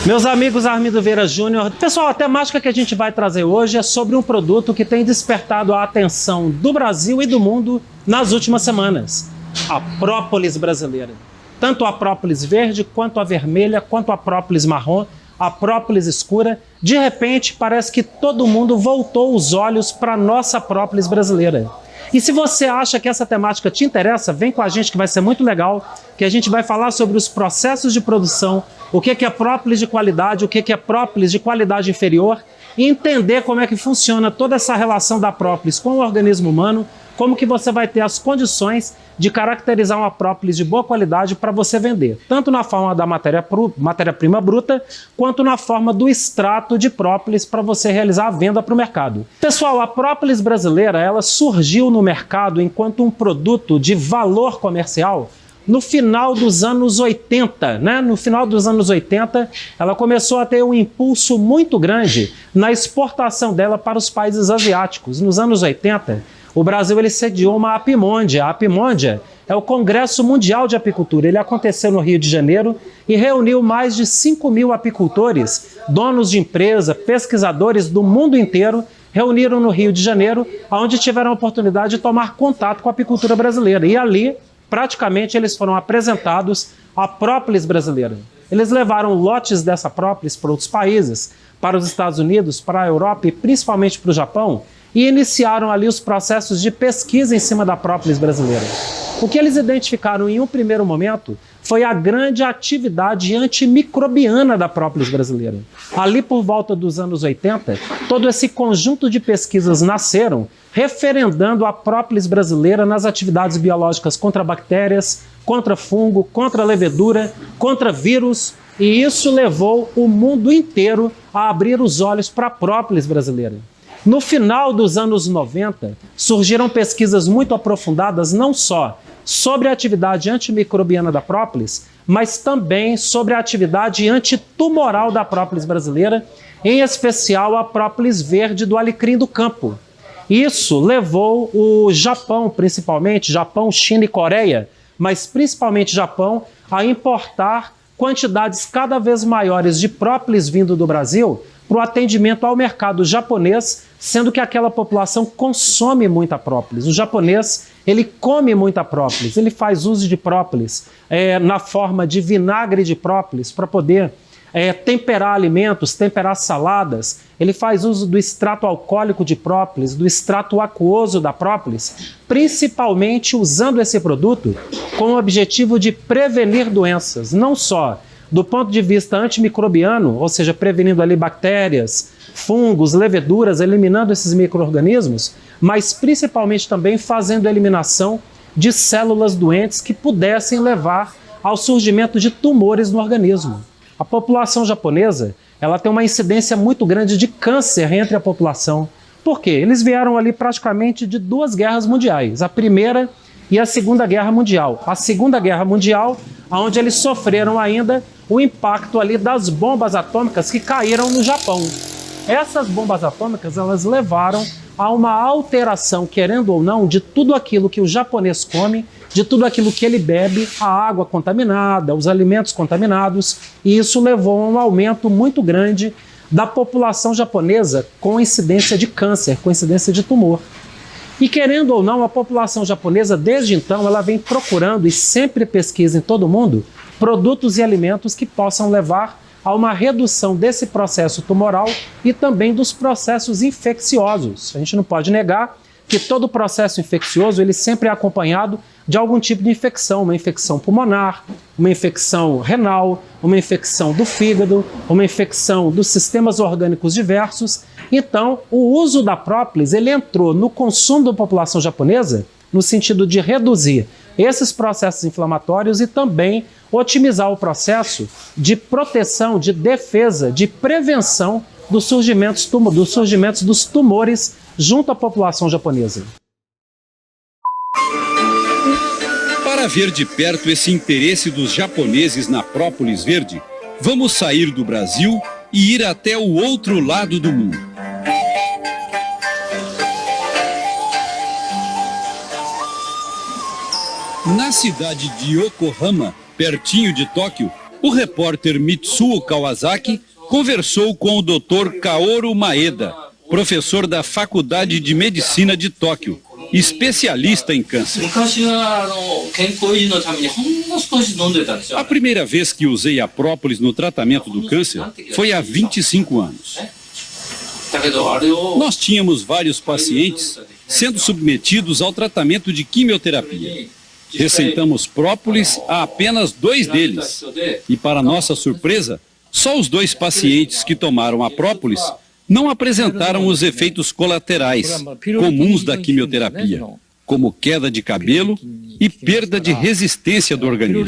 Meus amigos Armindo Vieira Júnior, pessoal, a temática que a gente vai trazer hoje é sobre um produto que tem despertado a atenção do Brasil e do mundo nas últimas semanas. A própolis brasileira. Tanto a própolis verde, quanto a vermelha, quanto a própolis marrom, a própolis escura. De repente, parece que todo mundo voltou os olhos para a nossa própolis brasileira. E se você acha que essa temática te interessa, vem com a gente que vai ser muito legal, que a gente vai falar sobre os processos de produção, o que é própolis de qualidade, o que é própolis de qualidade inferior, e entender como é que funciona toda essa relação da própolis com o organismo humano, como que você vai ter as condições de caracterizar uma própolis de boa qualidade para você vender, tanto na forma da matéria-prima bruta, quanto na forma do extrato de própolis para você realizar a venda para o mercado. Pessoal, a própolis brasileira, ela surgiu no mercado enquanto um produto de valor comercial no final dos anos 80, né? No final dos anos 80, ela começou a ter um impulso muito grande na exportação dela para os países asiáticos. Nos anos 80, o Brasil ele sediou uma Apimôndia. A Apimôndia é o Congresso Mundial de Apicultura. Ele aconteceu no Rio de Janeiro e reuniu mais de 5.000 apicultores, donos de empresa, pesquisadores do mundo inteiro, reuniram no Rio de Janeiro, onde tiveram a oportunidade de tomar contato com a apicultura brasileira. E ali, praticamente, eles foram apresentados à própolis brasileira. Eles levaram lotes dessa própolis para outros países, para os Estados Unidos, para a Europa e principalmente para o Japão, e iniciaram ali os processos de pesquisa em cima da própolis brasileira. O que eles identificaram em um primeiro momento foi a grande atividade antimicrobiana da própolis brasileira. Ali por volta dos anos 80, todo esse conjunto de pesquisas nasceram referendando a própolis brasileira nas atividades biológicas contra bactérias, contra fungo, contra levedura, contra vírus, e isso levou o mundo inteiro a abrir os olhos para a própolis brasileira. No final dos anos 90, surgiram pesquisas muito aprofundadas não só sobre a atividade antimicrobiana da própolis, mas também sobre a atividade antitumoral da própolis brasileira, em especial a própolis verde do alecrim do campo. Isso levou o Japão, principalmente, Japão, China e Coreia, mas principalmente Japão, a importar quantidades cada vez maiores de própolis vindo do Brasil para o atendimento ao mercado japonês, sendo que aquela população consome muita própolis. O japonês, ele come muita própolis, ele faz uso de própolis na forma de vinagre de própolis para poder temperar alimentos, temperar saladas. Ele faz uso do extrato alcoólico de própolis, do extrato aquoso da própolis, principalmente usando esse produto com o objetivo de prevenir doenças, não só do ponto de vista antimicrobiano, ou seja, prevenindo ali bactérias, fungos, leveduras, eliminando esses micro-organismos, mas principalmente também fazendo a eliminação de células doentes que pudessem levar ao surgimento de tumores no organismo. A população japonesa, ela tem uma incidência muito grande de câncer entre a população. Por quê? Eles vieram ali praticamente de duas guerras mundiais, a Primeira e a Segunda Guerra Mundial. A Segunda Guerra Mundial, onde eles sofreram ainda o impacto ali das bombas atômicas que caíram no Japão. Essas bombas atômicas, elas levaram a uma alteração, querendo ou não, de tudo aquilo que o japonês come, de tudo aquilo que ele bebe, a água contaminada, os alimentos contaminados, e isso levou a um aumento muito grande da população japonesa com incidência de câncer, com incidência de tumor. E querendo ou não, a população japonesa, desde então, ela vem procurando e sempre pesquisa em todo o mundo produtos e alimentos que possam levar a uma redução desse processo tumoral e também dos processos infecciosos. A gente não pode negar que todo processo infeccioso ele sempre é acompanhado de algum tipo de infecção, uma infecção pulmonar, uma infecção renal, uma infecção do fígado, uma infecção dos sistemas orgânicos diversos. Então, o uso da própolis ele entrou no consumo da população japonesa no sentido de reduzir esses processos inflamatórios e também otimizar o processo de proteção, de defesa, de prevenção dos surgimentos dos tumores junto à população japonesa. Para ver de perto esse interesse dos japoneses na própolis verde, vamos sair do Brasil e ir até o outro lado do mundo. Na cidade de Yokohama, pertinho de Tóquio, O repórter Mitsuo Kawasaki conversou com o Dr. Kaoru Maeda, professor da Faculdade de Medicina de Tóquio, especialista em câncer. A primeira vez que usei a própolis no tratamento do câncer foi há 25 anos. Nós tínhamos vários pacientes sendo submetidos ao tratamento de quimioterapia. Receitamos própolis a apenas 2 deles. E, para nossa surpresa, só os 2 pacientes que tomaram a própolis não apresentaram os efeitos colaterais comuns da quimioterapia, como queda de cabelo e perda de resistência do organismo.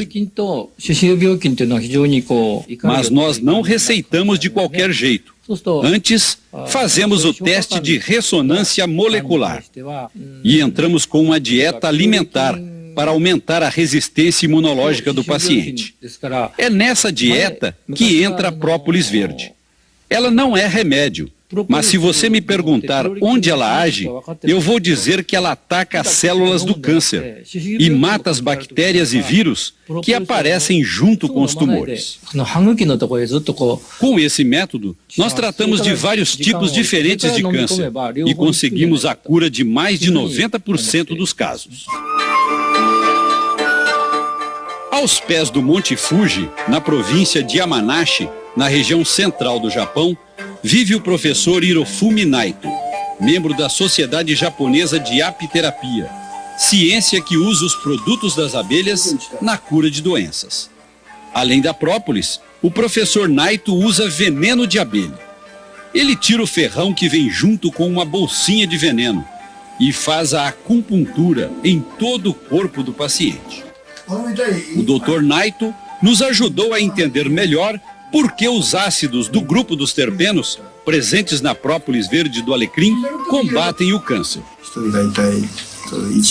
Mas nós não receitamos de qualquer jeito. Antes, fazemos o teste de ressonância molecular e entramos com uma dieta alimentar para aumentar a resistência imunológica do paciente. É nessa dieta que entra a própolis verde. Ela não é remédio, mas se você me perguntar onde ela age, eu vou dizer que ela ataca as células do câncer e mata as bactérias e vírus que aparecem junto com os tumores. Com esse método, nós tratamos de vários tipos diferentes de câncer e conseguimos a cura de mais de 90% dos casos. Aos pés do Monte Fuji, na província de Yamanashi, na região central do Japão, vive o professor Hirofumi Naito, membro da Sociedade Japonesa de Apiterapia, ciência que usa os produtos das abelhas na cura de doenças. Além da própolis, o professor Naito usa veneno de abelha. Ele tira o ferrão que vem junto com uma bolsinha de veneno e faz a acupuntura em todo o corpo do paciente. O Dr. Naito nos ajudou a entender melhor por que os ácidos do grupo dos terpenos, presentes na própolis verde do alecrim, combatem o câncer.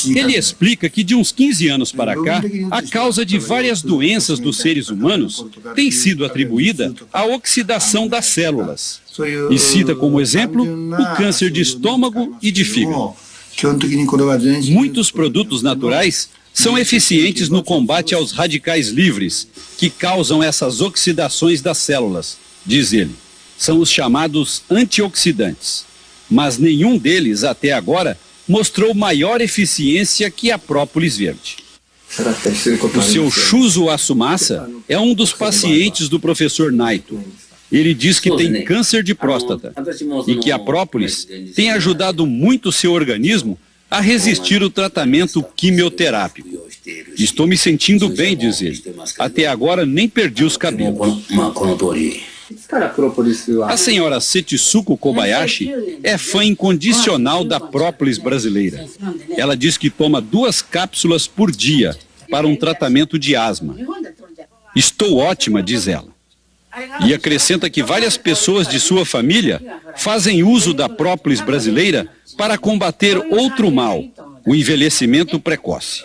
Ele explica que de uns 15 anos para cá, a causa de várias doenças dos seres humanos tem sido atribuída à oxidação das células. E cita como exemplo o câncer de estômago e de fígado. Muitos produtos naturais são eficientes no combate aos radicais livres, que causam essas oxidações das células, diz ele. São os chamados antioxidantes. Mas nenhum deles, até agora, mostrou maior eficiência que a própolis verde. O seu Shuzo Asumasa é um dos pacientes do professor Naito. Ele diz que tem câncer de próstata e que a própolis tem ajudado muito seu organismo a resistir ao tratamento quimioterápico. Estou me sentindo bem, diz ele. Até agora nem perdi os cabelos. A senhora Setsuko Kobayashi é fã incondicional da própolis brasileira. Ela diz que toma 2 cápsulas por dia para um tratamento de asma. Estou ótima, diz ela. E acrescenta que várias pessoas de sua família fazem uso da própolis brasileira para combater outro mal, o envelhecimento precoce.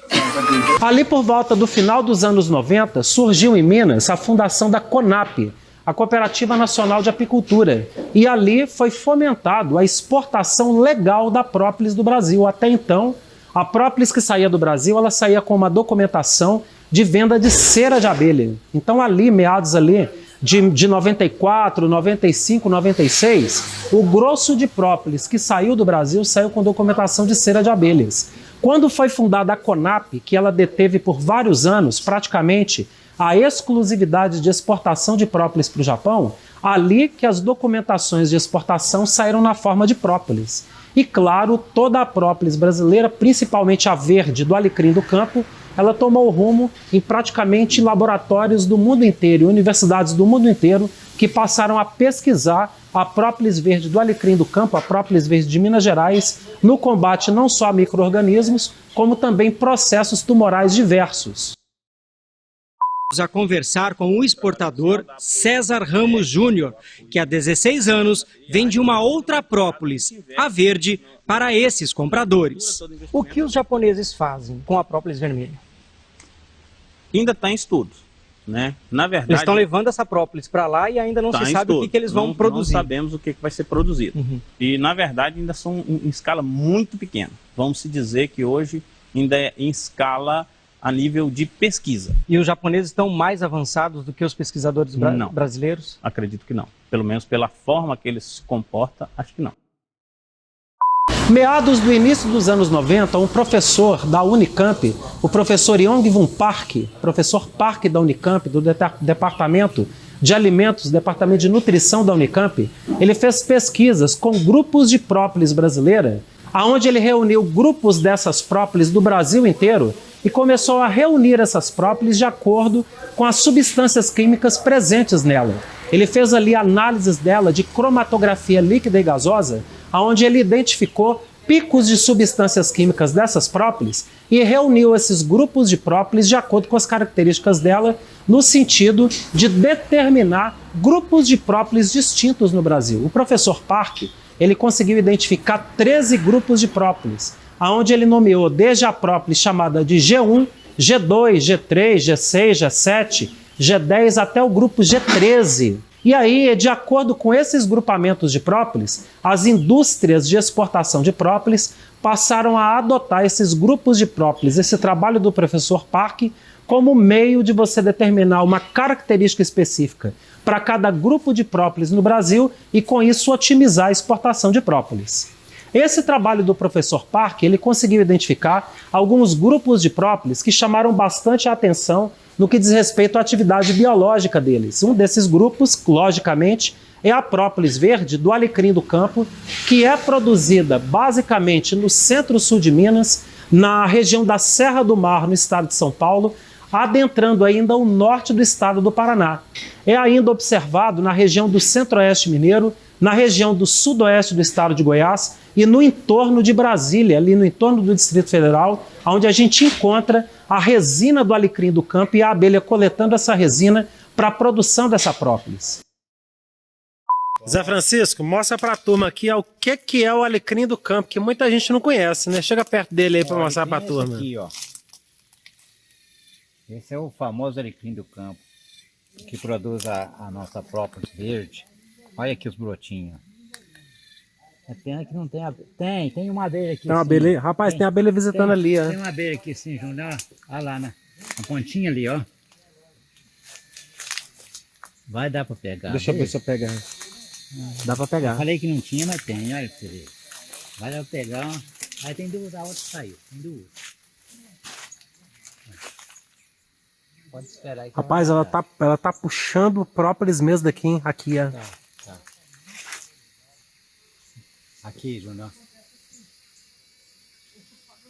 Ali por volta do final dos anos 90, surgiu em Minas a fundação da CONAP, a Cooperativa Nacional de Apicultura, e ali foi fomentado a exportação legal da própolis do Brasil. Até então, a própolis que saía do Brasil, ela saía com uma documentação de venda de cera de abelha. Então ali, meados ali de 94, 95, 96, o grosso de própolis que saiu do Brasil saiu com documentação de cera de abelhas. Quando foi fundada a CONAP, que ela deteve por vários anos praticamente a exclusividade de exportação de própolis para o Japão, ali que as documentações de exportação saíram na forma de própolis. E claro, toda a própolis brasileira, principalmente a verde do alecrim do campo, ela tomou rumo em praticamente laboratórios do mundo inteiro, universidades do mundo inteiro, que passaram a pesquisar a própolis verde do alecrim do campo, a própolis verde de Minas Gerais, no combate não só a micro-organismos, como também processos tumorais diversos. A conversar com o exportador César Ramos Júnior, que há 16 anos vende uma outra própolis, a verde, para esses compradores. O que os japoneses fazem com a própolis vermelha? Ainda está em estudo, né? Na verdade, eles estão levando essa própolis para lá e ainda não se sabe o que eles vão produzir. Não sabemos o que vai ser produzido. E, na verdade, ainda são em escala muito pequena. Vamos se dizer que hoje ainda é em escala a nível de pesquisa. E os japoneses estão mais avançados do que os pesquisadores Não. brasileiros? Acredito que não. Pelo menos pela forma que eles se comportam, acho que não. Meados do início dos anos 90, um professor da Unicamp, o professor Yong-Won Park, professor Park da Unicamp, do Departamento de Alimentos, Departamento de Nutrição da Unicamp, ele fez pesquisas com grupos de própolis brasileira, onde ele reuniu grupos dessas própolis do Brasil inteiro e começou a reunir essas própolis de acordo com as substâncias químicas presentes nela. Ele fez ali análises dela de cromatografia líquida e gasosa, onde ele identificou picos de substâncias químicas dessas própolis e reuniu esses grupos de própolis de acordo com as características dela, no sentido de determinar grupos de própolis distintos no Brasil. O professor Park, ele conseguiu identificar 13 grupos de própolis, onde ele nomeou desde a própolis chamada de G1, G2, G3, G6, G7, G10 até o grupo G13. E aí, de acordo com esses grupamentos de própolis, as indústrias de exportação de própolis passaram a adotar esses grupos de própolis, esse trabalho do professor Park, como meio de você determinar uma característica específica para cada grupo de própolis no Brasil e, com isso, otimizar a exportação de própolis. Esse trabalho do professor Park, ele conseguiu identificar alguns grupos de própolis que chamaram bastante a atenção no que diz respeito à atividade biológica deles. Um desses grupos, logicamente, é a própolis verde do alecrim do campo, que é produzida basicamente no centro-sul de Minas, na região da Serra do Mar, no estado de São Paulo, adentrando ainda o norte do estado do Paraná. É ainda observado na região do centro-oeste mineiro, na região do sudoeste do estado de Goiás e no entorno de Brasília, ali no entorno do Distrito Federal, onde a gente encontra a resina do alecrim do campo e a abelha coletando essa resina para a produção dessa própolis. Zé Francisco, mostra para a turma aqui o que é o alecrim do campo, que muita gente não conhece, né? Chega perto dele aí para mostrar para a turma. Aqui, ó. Esse é o famoso alecrim do campo, que produz a nossa própolis verde. Olha aqui os brotinhos. É pena que não tem abelha. Tem uma abelha aqui. Tem uma abelha aí? Rapaz, tem abelha visitando ali, ó. Tem uma abelha aqui sim, Júnior. Olha lá na pontinha ali, ó. Vai dar pra pegar. Deixa eu ver se eu pego. Dá pra pegar. Eu falei que não tinha, mas tem. Olha pra você ver. Vai dar pra pegar. Aí tem duas, a outra saiu. Tem duas. Pode esperar aí. Rapaz, ela tá puxando o própolis mesmo daqui, hein? Aqui, ó. Tá. Aqui, Júnior.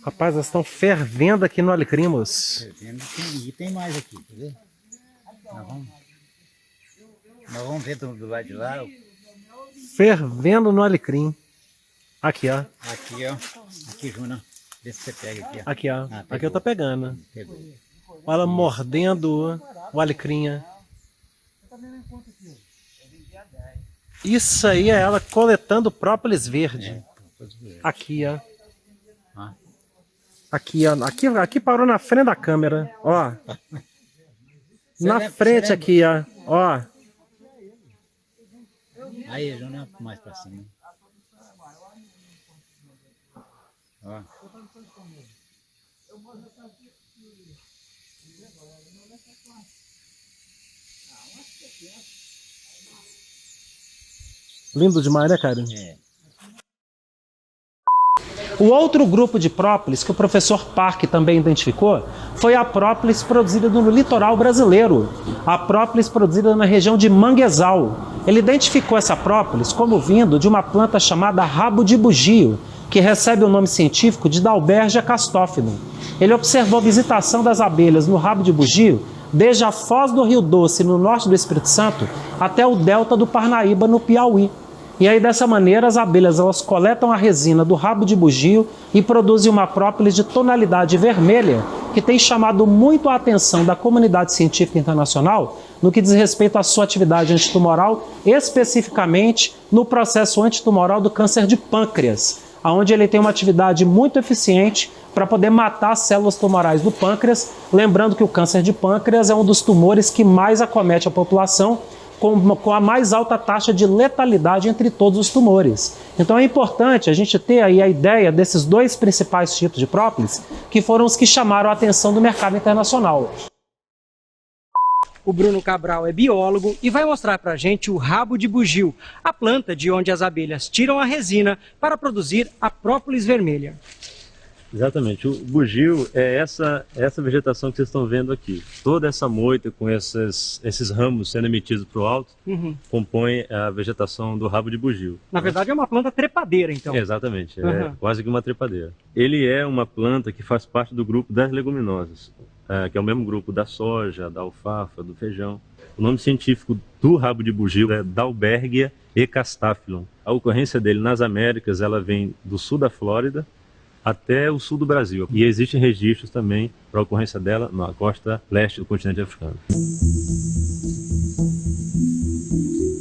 Rapaz, elas estão fervendo aqui no alecrim, moço. E tem mais aqui, quer ver? Nós vamos ver do lado de lá. Fervendo no alecrim. Aqui, ó. Aqui, ó. Aqui, Júnior. Vê se você pega aqui, ó. Aqui, ó. Ah, aqui eu tô pegando. Pegou. Olha ela mordendo o alecrim. Isso aí é ela coletando própolis verde. Aqui, ó. Aqui, ó. Aqui parou na frente da câmera. Ó. Na frente aqui, ó. Ó. Aí, Júnior, mais pra cima. Ó. Lindo demais, né, cara? É. O outro grupo de própolis que o professor Park também identificou foi a própolis produzida no litoral brasileiro, a própolis produzida na região de Manguezal. Ele identificou essa própolis como vindo de uma planta chamada rabo de bugio, que recebe o nome científico de Dalbergia castófilo. Ele observou a visitação das abelhas no rabo de bugio desde a foz do Rio Doce, no norte do Espírito Santo, até o delta do Parnaíba, no Piauí. E aí, dessa maneira, as abelhas elas coletam a resina do rabo de bugio e produzem uma própolis de tonalidade vermelha, que tem chamado muito a atenção da comunidade científica internacional no que diz respeito à sua atividade antitumoral, especificamente no processo antitumoral do câncer de pâncreas, onde ele tem uma atividade muito eficiente para poder matar as células tumorais do pâncreas, lembrando que o câncer de pâncreas é um dos tumores que mais acomete a população, com a mais alta taxa de letalidade entre todos os tumores. Então é importante a gente ter aí a ideia desses dois principais tipos de própolis, que foram os que chamaram a atenção do mercado internacional. O Bruno Cabral é biólogo e vai mostrar para a gente o rabo de bugio, a planta de onde as abelhas tiram a resina para produzir a própolis vermelha. Exatamente, o bugio é essa vegetação que vocês estão vendo aqui. Toda essa moita com esses ramos sendo emitidos para o alto, compõe a vegetação do rabo de bugio. Na verdade é uma planta trepadeira, então. Exatamente, é quase que uma trepadeira. Ele é uma planta que faz parte do grupo das leguminosas, que é o mesmo grupo da soja, da alfafa, do feijão. O nome científico do rabo de bugio é Dalbergia ecastaphyllum. A ocorrência dele nas Américas, ela vem do sul da Flórida até o sul do Brasil. E existem registros também para a ocorrência dela na costa leste do continente africano.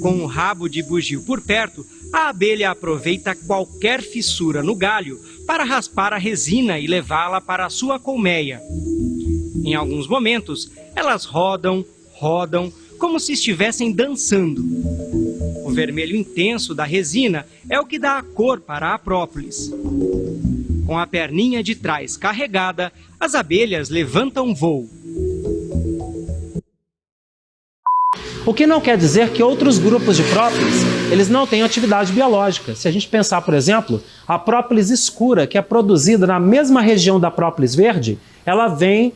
Com o rabo de bugio por perto, a abelha aproveita qualquer fissura no galho para raspar a resina e levá-la para a sua colmeia. Em alguns momentos, elas rodam, como se estivessem dançando. O vermelho intenso da resina é o que dá a cor para a própolis. Com a perninha de trás carregada, as abelhas levantam voo. O que não quer dizer que outros grupos de própolis, eles não têm atividade biológica. Se a gente pensar, por exemplo, a própolis escura, que é produzida na mesma região da própolis verde, ela vem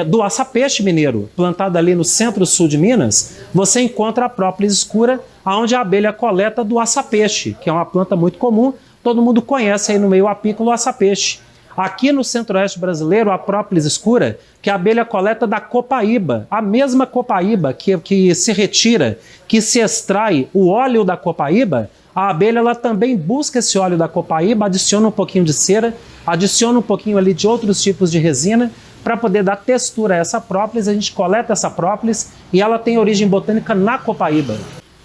do açapeixe mineiro, plantado ali no centro-sul de Minas. Você encontra a própolis escura, onde a abelha coleta do açapeixe, que é uma planta muito comum. Todo mundo conhece aí no meio apícola o açapeixe. Aqui no centro-oeste brasileiro, a própolis escura, que a abelha coleta da copaíba, a mesma copaíba que se retira, que se extrai o óleo da copaíba, a abelha ela também busca esse óleo da copaíba, adiciona um pouquinho de cera, adiciona um pouquinho ali de outros tipos de resina, para poder dar textura a essa própolis. A gente coleta essa própolis e ela tem origem botânica na copaíba.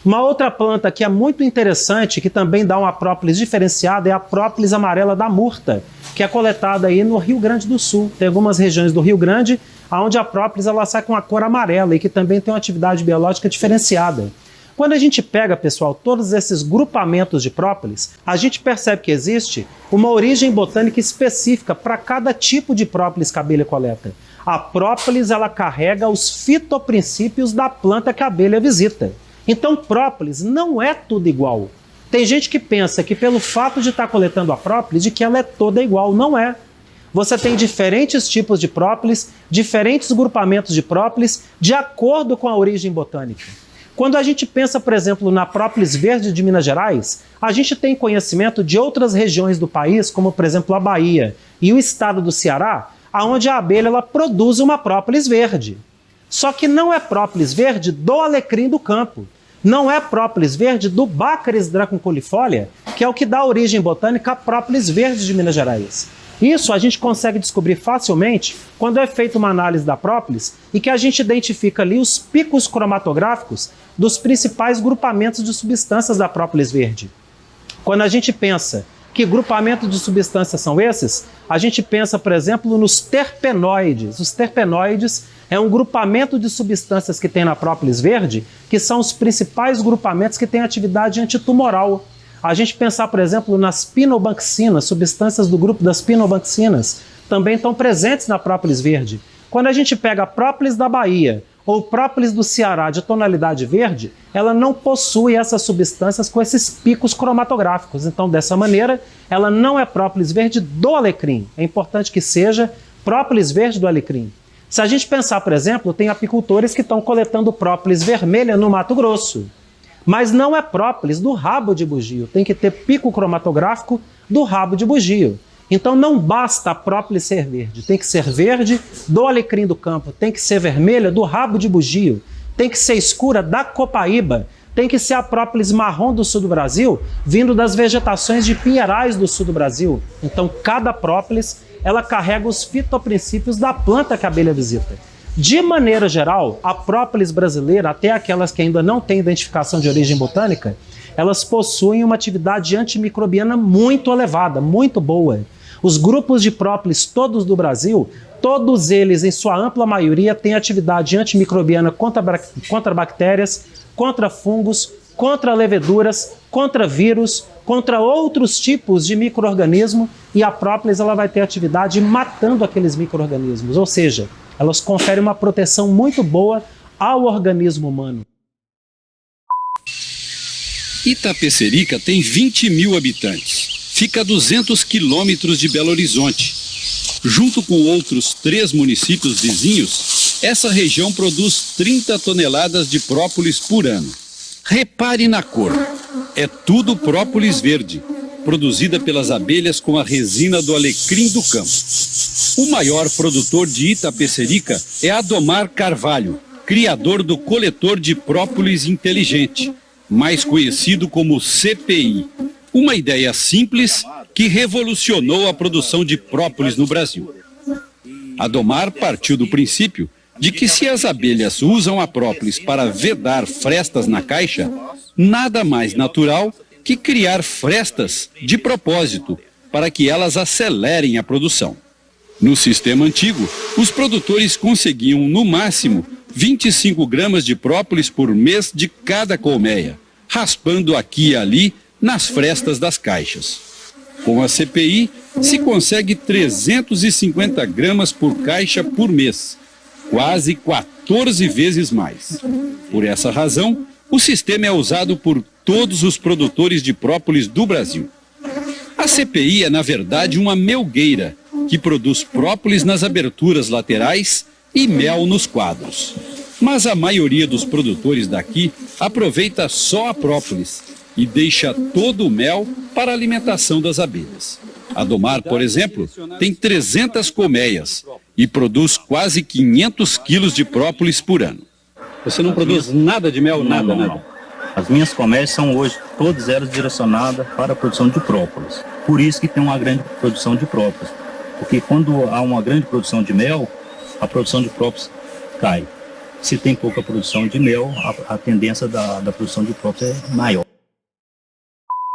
Uma outra planta que é muito interessante, que também dá uma própolis diferenciada, é a própolis amarela da murta, que é coletada aí no Rio Grande do Sul. Tem algumas regiões do Rio Grande onde a própolis ela sai com a cor amarela e que também tem uma atividade biológica diferenciada. Quando a gente pega, pessoal, todos esses grupamentos de própolis, a gente percebe que existe uma origem botânica específica para cada tipo de própolis que a abelha coleta. A própolis ela carrega os fitoprincípios da planta que a abelha visita. Então, própolis não é tudo igual. Tem gente que pensa que pelo fato de estar coletando a própolis, de que ela é toda igual. Não é. Você tem diferentes tipos de própolis, diferentes grupamentos de própolis, de acordo com a origem botânica. Quando a gente pensa, por exemplo, na própolis verde de Minas Gerais, a gente tem conhecimento de outras regiões do país, como, por exemplo, a Bahia e o estado do Ceará, onde a abelha ela produz uma própolis verde. Só que não é própolis verde do alecrim do campo. Não é própolis verde do Baccharis draconcolifolia, que é o que dá origem botânica à própolis verde de Minas Gerais. Isso a gente consegue descobrir facilmente quando é feita uma análise da própolis e que a gente identifica ali os picos cromatográficos dos principais grupamentos de substâncias da própolis verde. Quando a gente pensa que grupamentos de substâncias são esses, a gente pensa, por exemplo, nos terpenoides. Os terpenoides é um grupamento de substâncias que tem na própolis verde, que são os principais grupamentos que têm atividade antitumoral. A gente pensar, por exemplo, nas pinobanxinas, substâncias do grupo das pinobanxinas, também estão presentes na própolis verde. Quando a gente pega a própolis da Bahia ou própolis do Ceará de tonalidade verde, ela não possui essas substâncias com esses picos cromatográficos. Então, dessa maneira, ela não é própolis verde do alecrim. É importante que seja própolis verde do alecrim. Se a gente pensar, por exemplo, tem apicultores que estão coletando própolis vermelha no Mato Grosso. Mas não é própolis do rabo de bugio, tem que ter pico cromatográfico do rabo de bugio. Então não basta a própolis ser verde, tem que ser verde do alecrim do campo, tem que ser vermelha do rabo de bugio, tem que ser escura da copaíba, tem que ser a própolis marrom do sul do Brasil, vindo das vegetações de pinheirais do sul do Brasil. Então cada própolis ela carrega os fitoprincípios da planta que a abelha visita. De maneira geral, a própolis brasileira, até aquelas que ainda não têm identificação de origem botânica, elas possuem uma atividade antimicrobiana muito elevada, muito boa. Os grupos de própolis todos do Brasil, todos eles, em sua ampla maioria, têm atividade antimicrobiana contra bactérias, contra fungos, contra leveduras, contra vírus, contra outros tipos de micro-organismo, e a própolis ela vai ter atividade matando aqueles micro-organismos, ou seja, elas conferem uma proteção muito boa ao organismo humano. Itapecerica tem 20 mil habitantes. Fica a 200 quilômetros de Belo Horizonte. Junto com outros 3 municípios vizinhos, essa região produz 30 toneladas de própolis por ano. Repare na cor. É tudo própolis verde, produzida pelas abelhas com a resina do alecrim do campo. O maior produtor de Itapecerica é Adomar Carvalho, criador do coletor de própolis inteligente, mais conhecido como CPI. Uma ideia simples que revolucionou a produção de própolis no Brasil. Adomar partiu do princípio de que se as abelhas usam a própolis para vedar frestas na caixa, nada mais natural que criar frestas de propósito para que elas acelerem a produção. No sistema antigo, os produtores conseguiam, no máximo, 25 gramas de própolis por mês de cada colmeia, raspando aqui e ali nas frestas das caixas. Com a CPI, se consegue 350 gramas por caixa por mês, quase 14 vezes mais. Por essa razão, o sistema é usado por todos os produtores de própolis do Brasil. A CPI é, na verdade, uma melgueira que produz própolis nas aberturas laterais e mel nos quadros. Mas a maioria dos produtores daqui aproveita só a própolis e deixa todo o mel para a alimentação das abelhas. Adomar, por exemplo, tem 300 colmeias e produz quase 500 quilos de própolis por ano. Você não produz nada de mel? Nada. Não. As minhas colmeias são hoje todas elas direcionadas para a produção de própolis. Por isso que tem uma grande produção de própolis. Porque quando há uma grande produção de mel, a produção de própolis cai. Se tem pouca produção de mel, a tendência da produção de própolis é maior.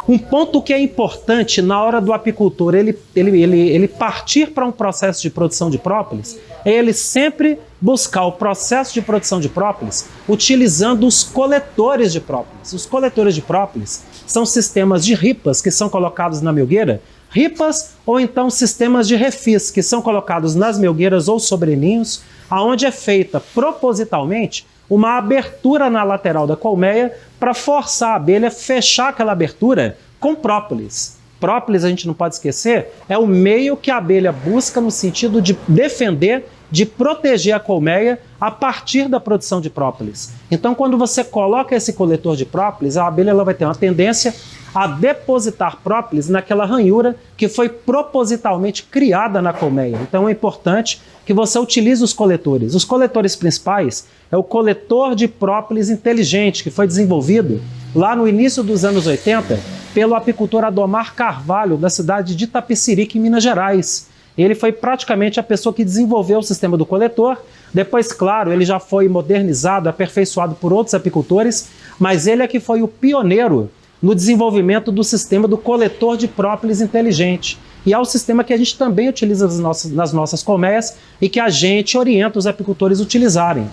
Um ponto que é importante na hora do apicultor ele partir para um processo de produção de própolis é ele sempre buscar o processo de produção de própolis utilizando os coletores de própolis. Os coletores de própolis são sistemas de ripas que são colocados na melgueira, ripas ou então sistemas de refis que são colocados nas melgueiras ou sobre ninhos, aonde é feita propositalmente uma abertura na lateral da colmeia para forçar a abelha a fechar aquela abertura com própolis. Própolis, a gente não pode esquecer, é o meio que a abelha busca no sentido de defender, de proteger a colmeia a partir da produção de própolis. Então, quando você coloca esse coletor de própolis, a abelha ela vai ter uma tendência a depositar própolis naquela ranhura que foi propositalmente criada na colmeia. Então é importante que você utilize os coletores. Os coletores principais é o coletor de própolis inteligente, que foi desenvolvido lá no início dos anos 80 pelo apicultor Adomar Carvalho, da cidade de Itapecerica, em Minas Gerais. Ele foi praticamente a pessoa que desenvolveu o sistema do coletor. Depois, claro, ele já foi modernizado, aperfeiçoado por outros apicultores, mas ele é que foi o pioneiro no desenvolvimento do sistema do coletor de própolis inteligente. E é o sistema que a gente também utiliza nas nossas colmeias e que a gente orienta os apicultores a utilizarem.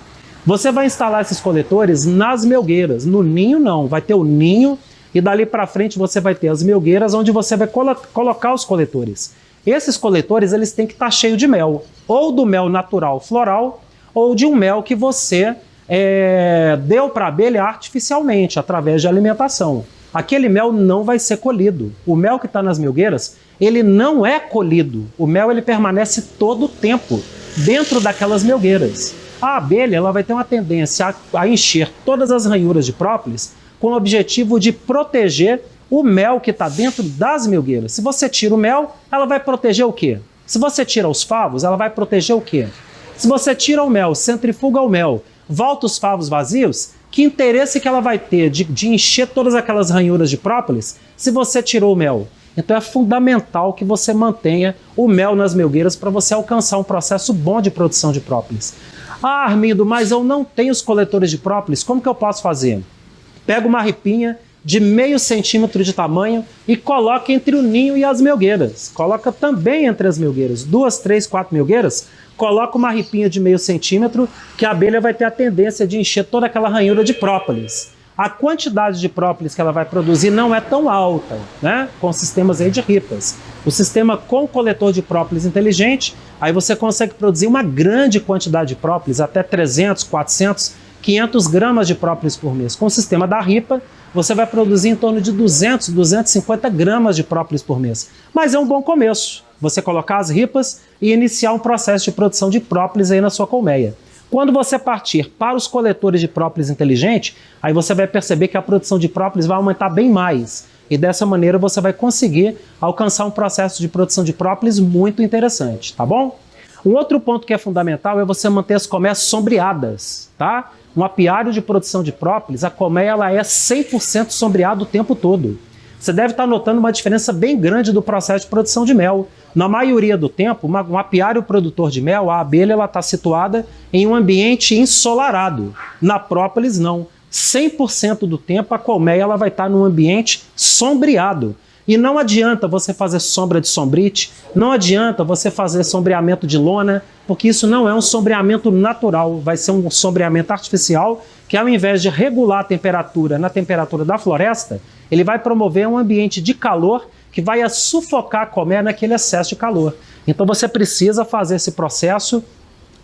Você vai instalar esses coletores nas melgueiras. No ninho não, vai ter o ninho e dali para frente você vai ter as melgueiras onde você vai colocar os coletores. Esses coletores eles têm que estar cheios de mel, ou do mel natural floral, ou de um mel que você deu para a abelha artificialmente, através de alimentação. Aquele mel não vai ser colhido. O mel que está nas melgueiras, ele não é colhido. O mel ele permanece todo o tempo dentro daquelas melgueiras. A abelha ela vai ter uma tendência a encher todas as ranhuras de própolis com o objetivo de proteger o mel que está dentro das melgueiras. Se você tira o mel, ela vai proteger o quê? Se você tira os favos, ela vai proteger o quê? Se você tira o mel, centrifuga o mel, volta os favos vazios, que interesse que ela vai ter de encher todas aquelas ranhuras de própolis se você tirou o mel? Então é fundamental que você mantenha o mel nas melgueiras para você alcançar um processo bom de produção de própolis. Ah, Armindo, mas eu não tenho os coletores de própolis, como que eu posso fazer? Pega uma ripinha de meio centímetro de tamanho e coloca entre o ninho e as melgueiras. Coloca também entre as melgueiras, 2, 3, 4 melgueiras, coloca uma ripinha de meio centímetro que a abelha vai ter a tendência de encher toda aquela ranhura de própolis. a quantidade de própolis que ela vai produzir não é tão alta, né? Com sistemas aí de ripas. O sistema com coletor de própolis inteligente, aí você consegue produzir uma grande quantidade de própolis, até 300, 400, 500 gramas de própolis por mês. Com o sistema da ripa, você vai produzir em torno de 200, 250 gramas de própolis por mês. Mas é um bom começo, você colocar as ripas e iniciar um processo de produção de própolis aí na sua colmeia. Quando você partir para os coletores de própolis inteligente, aí você vai perceber que a produção de própolis vai aumentar bem mais. E dessa maneira você vai conseguir alcançar um processo de produção de própolis muito interessante, tá bom? Um outro ponto que é fundamental é você manter as colmeias sombreadas, tá? Um apiário de produção de própolis, a colmeia ela é 100% sombreada o tempo todo. Você deve estar notando uma diferença bem grande do processo de produção de mel. Na maioria do tempo, um apiário produtor de mel, a abelha está situada em um ambiente ensolarado. Na própolis, não. 100% do tempo, a colmeia ela vai estar num ambiente sombreado. E não adianta você fazer sombra de sombrite, não adianta você fazer sombreamento de lona, porque isso não é um sombreamento natural, vai ser um sombreamento artificial que, ao invés de regular a temperatura na temperatura da floresta, ele vai promover um ambiente de calor que vai sufocar a colmeia naquele excesso de calor. Então você precisa fazer esse processo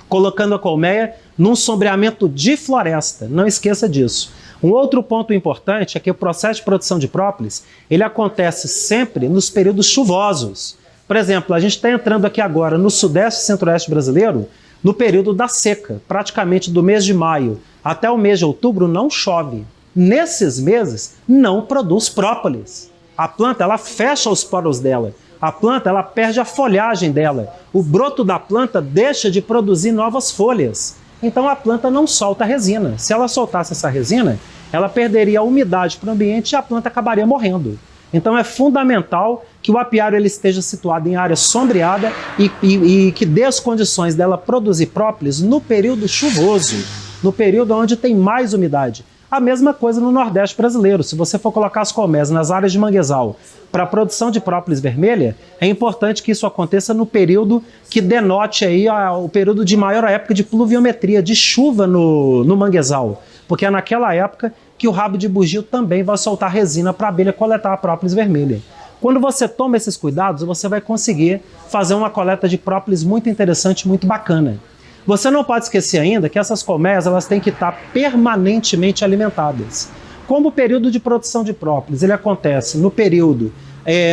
colocando a colmeia num sombreamento de floresta, não esqueça disso. Um outro ponto importante é que o processo de produção de própolis, ele acontece sempre nos períodos chuvosos. Por exemplo, a gente está entrando aqui agora no sudeste e centro-oeste brasileiro, no período da seca, praticamente do mês de maio até o mês de outubro não chove. Nesses meses não produz própolis. A planta ela fecha os poros dela, a planta ela perde a folhagem dela, o broto da planta deixa de produzir novas folhas. Então a planta não solta resina. Se ela soltasse essa resina, ela perderia a umidade para o ambiente e a planta acabaria morrendo. Então é fundamental que o apiário ele esteja situado em área sombreada e que dê as condições dela produzir própolis no período chuvoso, no período onde tem mais umidade. A mesma coisa no Nordeste brasileiro. Se você for colocar as colmeias nas áreas de manguezal para a produção de própolis vermelha, é importante que isso aconteça no período que denote aí o período de maior época de pluviometria, de chuva no manguezal, porque é naquela época que o rabo de bugio também vai soltar resina para a abelha coletar a própolis vermelha. Quando você toma esses cuidados, você vai conseguir fazer uma coleta de própolis muito interessante, muito bacana. Você não pode esquecer ainda que essas colmeias elas têm que estar permanentemente alimentadas. Como o período de produção de própolis ele acontece no período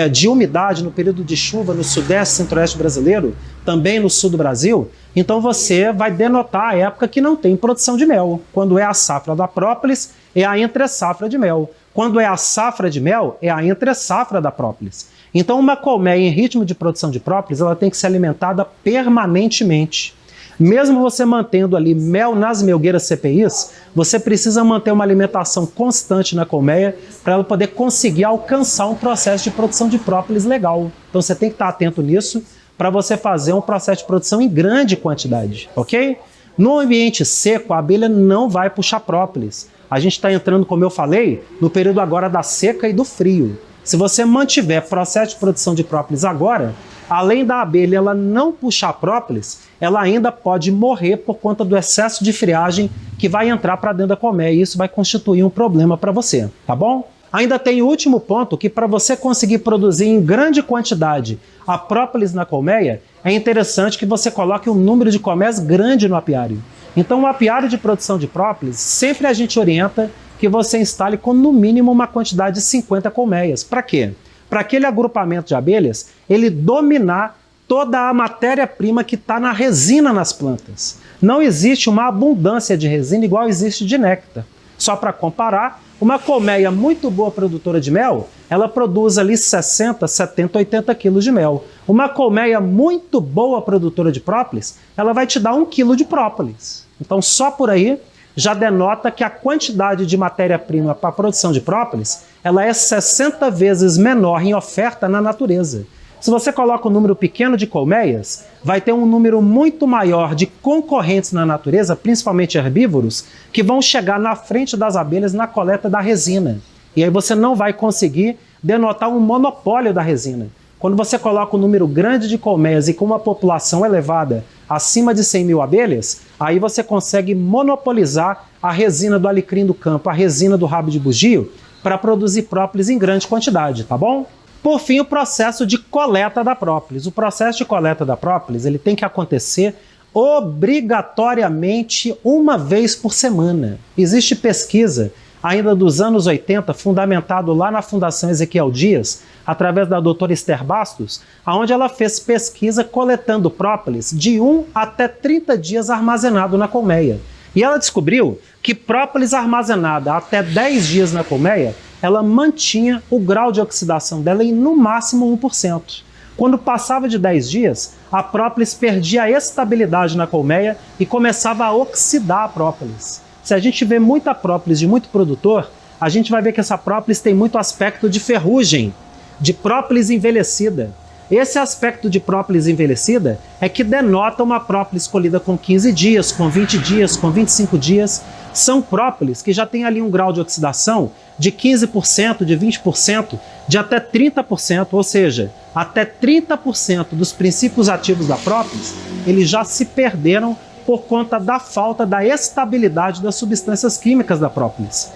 de umidade, no período de chuva no sudeste e centro-oeste brasileiro, também no sul do Brasil, então você vai denotar a época que não tem produção de mel. Quando é a safra da própolis, é a entre-safra de mel. Quando é a safra de mel, é a entre-safra da própolis. Então uma colmeia em ritmo de produção de própolis ela tem que ser alimentada permanentemente. Mesmo você mantendo ali mel nas melgueiras CPIs, você precisa manter uma alimentação constante na colmeia para ela poder conseguir alcançar um processo de produção de própolis legal. Então você tem que estar atento nisso para você fazer um processo de produção em grande quantidade, ok? No ambiente seco, a abelha não vai puxar própolis. A gente está entrando, como eu falei, no período agora da seca e do frio. Se você mantiver processo de produção de própolis agora, além da abelha ela não puxar própolis, ela ainda pode morrer por conta do excesso de friagem que vai entrar para dentro da colmeia e isso vai constituir um problema para você, tá bom? Ainda tem o último ponto que para você conseguir produzir em grande quantidade a própolis na colmeia, é interessante que você coloque um número de colmeias grande no apiário. Então o apiário de produção de própolis, sempre a gente orienta que você instale com no mínimo uma quantidade de 50 colmeias. Para quê? Para aquele agrupamento de abelhas, ele dominar toda a matéria-prima que está na resina nas plantas. Não existe uma abundância de resina igual existe de néctar. Só para comparar, uma colmeia muito boa produtora de mel, ela produz ali 60, 70, 80 quilos de mel. Uma colmeia muito boa produtora de própolis, ela vai te dar 1 quilo de própolis. Então só por aí já denota que a quantidade de matéria-prima para a produção de própolis ela é 60 vezes menor em oferta na natureza. Se você coloca um número pequeno de colmeias, vai ter um número muito maior de concorrentes na natureza, principalmente herbívoros, que vão chegar na frente das abelhas na coleta da resina. E aí você não vai conseguir denotar um monopólio da resina. Quando você coloca um número grande de colmeias e com uma população elevada, acima de 100 mil abelhas, aí você consegue monopolizar a resina do alecrim do campo, a resina do rabo de bugio, para produzir própolis em grande quantidade, tá bom? Por fim, o processo de coleta da própolis. O processo de coleta da própolis, ele tem que acontecer obrigatoriamente uma vez por semana. Existe pesquisa ainda dos anos 80, fundamentado lá na Fundação Ezequiel Dias, através da doutora Esther Bastos, onde ela fez pesquisa coletando própolis de 1 até 30 dias armazenado na colmeia. E ela descobriu que própolis armazenada até 10 dias na colmeia, ela mantinha o grau de oxidação dela em no máximo 1%. Quando passava de 10 dias, a própolis perdia a estabilidade na colmeia e começava a oxidar a própolis. Se a gente vê muita própolis de muito produtor, a gente vai ver que essa própolis tem muito aspecto de ferrugem, de própolis envelhecida. Esse aspecto de própolis envelhecida é que denota uma própolis colhida com 15 dias, com 20 dias, com 25 dias. São própolis que já tem ali um grau de oxidação de 15%, de 20%, de até 30%, ou seja, até 30% dos princípios ativos da própolis, eles já se perderam por conta da falta da estabilidade das substâncias químicas da própolis.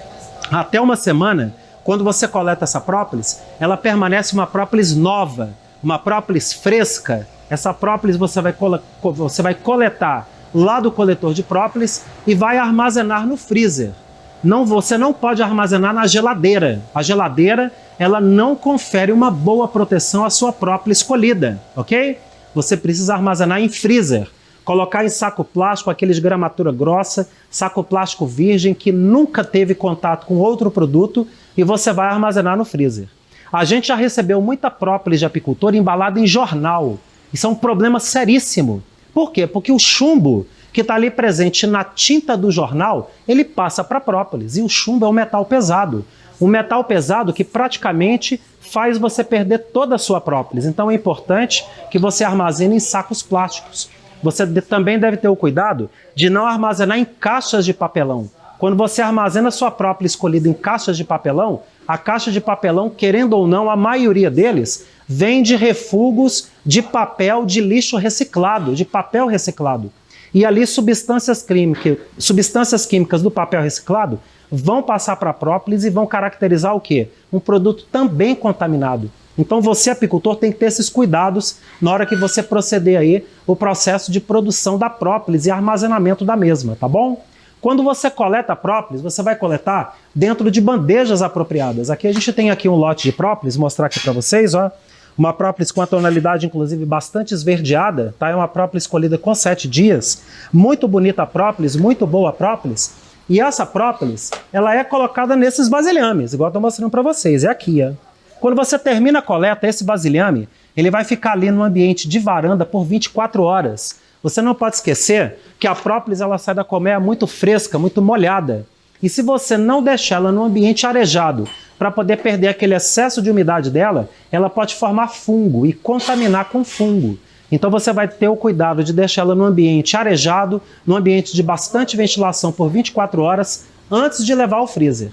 Até uma semana, quando você coleta essa própolis, ela permanece uma própolis nova, uma própolis fresca. Essa própolis você vai coletar lá do coletor de própolis e vai armazenar no freezer. Você não pode armazenar na geladeira. A geladeira, ela não confere uma boa proteção à sua própolis colhida, ok? Você precisa armazenar em freezer. Colocar em saco plástico, aqueles de gramatura grossa, saco plástico virgem que nunca teve contato com outro produto, e você vai armazenar no freezer. A gente já recebeu muita própolis de apicultor embalada em jornal. Isso é um problema seríssimo. Por quê? Porque o chumbo que está ali presente na tinta do jornal, ele passa para a própolis. E o chumbo é um metal pesado. Um metal pesado que praticamente faz você perder toda a sua própolis. Então é importante que você armazene em sacos plásticos. Você também deve ter o cuidado de não armazenar em caixas de papelão. Quando você armazena sua própolis colhida em caixas de papelão, a caixa de papelão, querendo ou não, a maioria deles vem de refugos de papel de lixo reciclado, de papel reciclado. E ali substâncias químicas do papel reciclado vão passar para a própolis e vão caracterizar o quê? Um produto também contaminado. Então você, apicultor, tem que ter esses cuidados na hora que você proceder aí o processo de produção da própolis e armazenamento da mesma, tá bom? Quando você coleta a própolis, você vai coletar dentro de bandejas apropriadas. Aqui a gente tem aqui um lote de própolis, vou mostrar aqui para vocês, ó. Uma própolis com a tonalidade, inclusive, bastante esverdeada, tá? É uma própolis colhida com 7 dias. Muito bonita a própolis, muito boa a própolis. E essa própolis, ela é colocada nesses vasilhames, igual eu tô mostrando para vocês, é aqui, ó. Quando você termina a coleta, esse vasilhame, ele vai ficar ali no ambiente de varanda por 24 horas. Você não pode esquecer que a própolis ela sai da colmeia muito fresca, muito molhada. E se você não deixar ela no ambiente arejado, para poder perder aquele excesso de umidade dela, ela pode formar fungo e contaminar com fungo. Então você vai ter o cuidado de deixar ela no ambiente arejado, no ambiente de bastante ventilação por 24 horas, antes de levar ao freezer.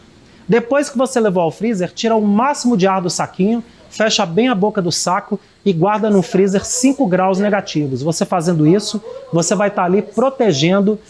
Depois que você levou ao freezer, tira o máximo de ar do saquinho, fecha bem a boca do saco e guarda no freezer 5 graus negativos. Você fazendo isso, você vai estar ali protegendo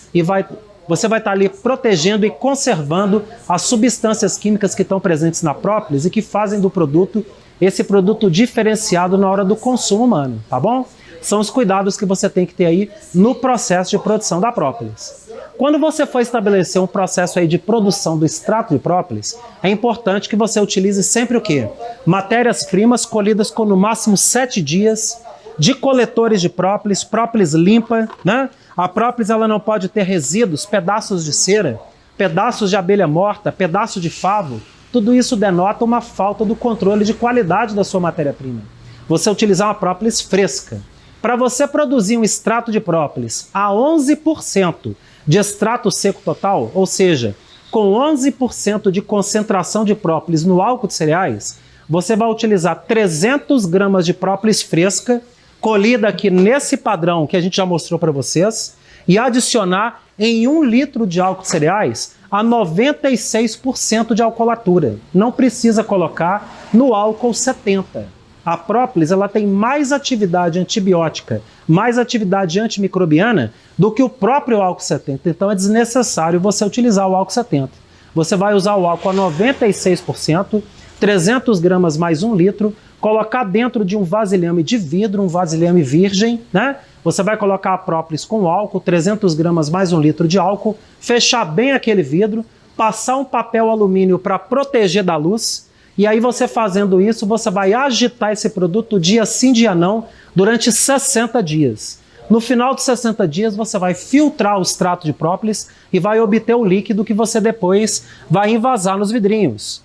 e conservando as substâncias químicas que estão presentes na própolis e que fazem do produto esse produto diferenciado na hora do consumo humano, tá bom? São os cuidados que você tem que ter aí no processo de produção da própolis. Quando você for estabelecer um processo aí de produção do extrato de própolis, é importante que você utilize sempre o quê? Matérias-primas colhidas com no máximo 7 dias, de coletores de própolis, própolis limpa, né? A própolis ela não pode ter resíduos, pedaços de cera, pedaços de abelha morta, pedaço de favo. Tudo isso denota uma falta do controle de qualidade da sua matéria-prima. Você utilizar uma própolis fresca. Para você produzir um extrato de própolis a 11% de extrato seco total, ou seja, com 11% de concentração de própolis no álcool de cereais, você vai utilizar 300 gramas de própolis fresca, colhida aqui nesse padrão que a gente já mostrou para vocês, e adicionar em 1 litro de álcool de cereais a 96% de alcoolatura. Não precisa colocar no álcool 70%. A própolis ela tem mais atividade antibiótica, mais atividade antimicrobiana do que o próprio álcool 70. Então é desnecessário você utilizar o álcool 70. Você vai usar o álcool a 96%, 300 gramas mais 1 litro, colocar dentro de um vasilhame de vidro, um vasilhame virgem, né? Você vai colocar a própolis com álcool, 300 gramas mais 1 litro de álcool, fechar bem aquele vidro, passar um papel alumínio para proteger da luz, e aí você fazendo isso, você vai agitar esse produto dia sim, dia não, durante 60 dias. No final de 60 dias, você vai filtrar o extrato de própolis e vai obter o líquido que você depois vai envasar nos vidrinhos.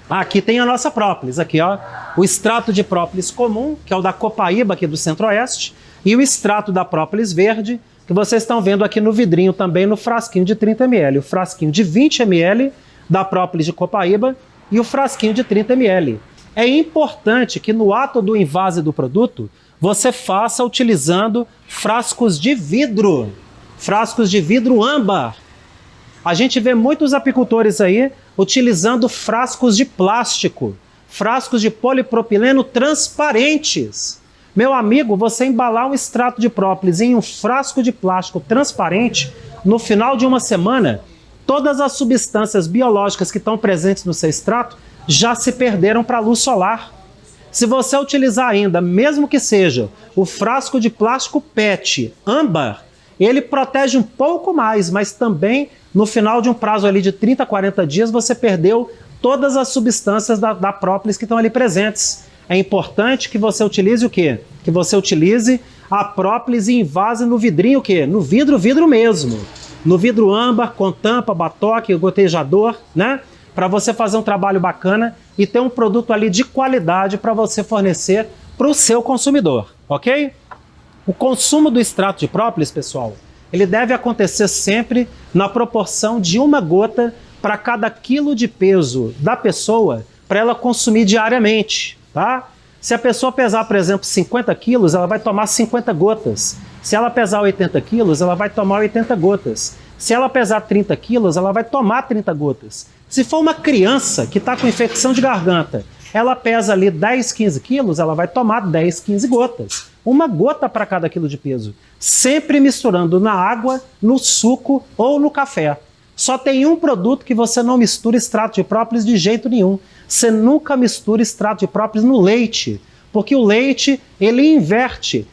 Aqui tem a nossa própolis, aqui ó, o extrato de própolis comum, que é o da Copaíba aqui do Centro-Oeste, e o extrato da própolis verde, que vocês estão vendo aqui no vidrinho também, no frasquinho de 30 ml, o frasquinho de 20 ml da própolis de Copaíba e o frasquinho de 30 ml. É importante que no ato do envase do produto, você faça utilizando frascos de vidro âmbar. A gente vê muitos apicultores aí utilizando frascos de plástico, frascos de polipropileno transparentes. Meu amigo, você embalar um extrato de própolis em um frasco de plástico transparente, no final de uma semana, todas as substâncias biológicas que estão presentes no seu extrato já se perderam para a luz solar. Se você utilizar ainda, mesmo que seja o frasco de plástico PET âmbar, ele protege um pouco mais, mas também no final de um prazo ali de 30 a 40 dias você perdeu todas as substâncias da própolis que estão ali presentes. É importante que você utilize o quê? Que você utilize a própolis e envase no vidrinho o quê? No vidro mesmo. No vidro âmbar, com tampa, batoque, gotejador, né? Para você fazer um trabalho bacana e ter um produto ali de qualidade para você fornecer para o seu consumidor, ok? O consumo do extrato de própolis, pessoal, ele deve acontecer sempre na proporção de 1 gota para cada quilo de peso da pessoa para ela consumir diariamente, tá? Se a pessoa pesar, por exemplo, 50 quilos, ela vai tomar 50 gotas. Se ela pesar 80 quilos, ela vai tomar 80 gotas. Se ela pesar 30 quilos, ela vai tomar 30 gotas. Se for uma criança que está com infecção de garganta, ela pesa ali 10, 15 quilos, ela vai tomar 10, 15 gotas. 1 gota para cada quilo de peso. Sempre misturando na água, no suco ou no café. Só tem um produto que você não mistura extrato de própolis de jeito nenhum. Você nunca mistura extrato de própolis no leite, porque o leite ele inverte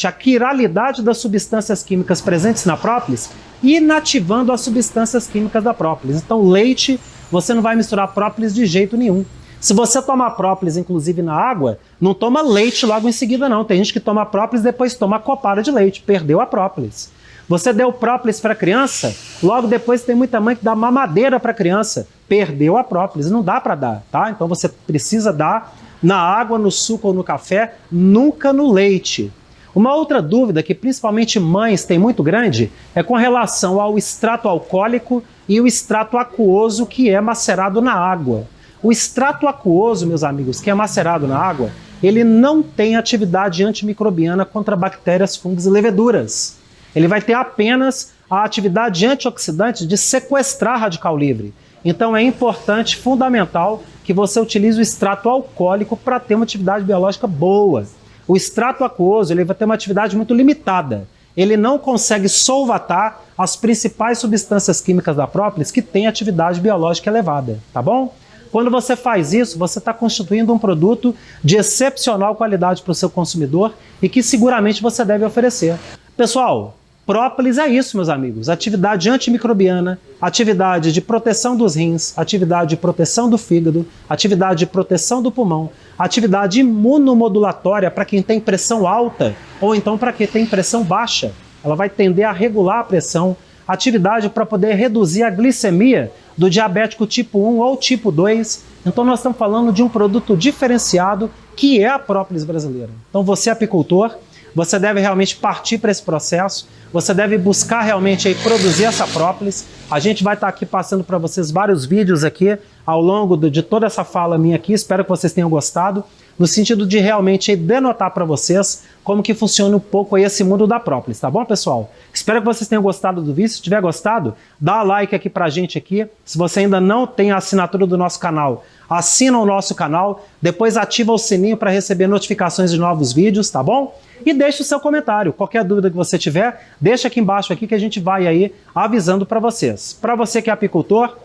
a quiralidade das substâncias químicas presentes na própolis, inativando as substâncias químicas da própolis. Então, leite, você não vai misturar própolis de jeito nenhum. Se você tomar própolis, inclusive na água, não toma leite logo em seguida não. Tem gente que toma própolis e depois toma copada de leite, perdeu a própolis. Você deu própolis para a criança, logo depois tem muita mãe que dá mamadeira para a criança, perdeu a própolis, não dá para dar, tá? Então você precisa dar na água, no suco ou no café, nunca no leite. Uma outra dúvida que principalmente mães têm muito grande é com relação ao extrato alcoólico e o extrato aquoso que é macerado na água. O extrato aquoso, meus amigos, que é macerado na água, ele não tem atividade antimicrobiana contra bactérias, fungos e leveduras. Ele vai ter apenas a atividade antioxidante de sequestrar radical livre. Então é importante, fundamental, que você utilize o extrato alcoólico para ter uma atividade biológica boa. O extrato aquoso ele vai ter uma atividade muito limitada. Ele não consegue solvatar as principais substâncias químicas da própolis que têm atividade biológica elevada, tá bom? Quando você faz isso, você está constituindo um produto de excepcional qualidade para o seu consumidor e que seguramente você deve oferecer. Pessoal, própolis é isso, meus amigos. Atividade antimicrobiana, atividade de proteção dos rins, atividade de proteção do fígado, atividade de proteção do pulmão, atividade imunomodulatória para quem tem pressão alta ou então para quem tem pressão baixa. Ela vai tender a regular a pressão, atividade para poder reduzir a glicemia do diabético tipo 1 ou tipo 2. Então nós estamos falando de um produto diferenciado que é a própolis brasileira. Então você, apicultor, você deve realmente partir para esse processo, você deve buscar realmente aí produzir essa própolis. A gente vai estar aqui passando para vocês vários vídeos aqui ao longo de toda essa fala minha aqui, espero que vocês tenham gostado, no sentido de realmente aí denotar para vocês como que funciona um pouco aí esse mundo da própolis, tá bom, pessoal? Espero que vocês tenham gostado do vídeo. Se tiver gostado, dá like aqui pra gente aqui. Se você ainda não tem a assinatura do nosso canal, assina o nosso canal, depois ativa o sininho para receber notificações de novos vídeos, tá bom? E deixe o seu comentário. Qualquer dúvida que você tiver, deixa aqui embaixo aqui que a gente vai aí avisando para vocês. Para você que é apicultor,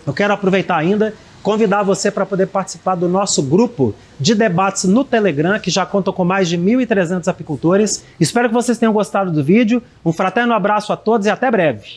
eu quero aproveitar ainda, convidar você para poder participar do nosso grupo de debates no Telegram, que já conta com mais de 1.300 apicultores. Espero que vocês tenham gostado do vídeo. Um fraterno abraço a todos e até breve.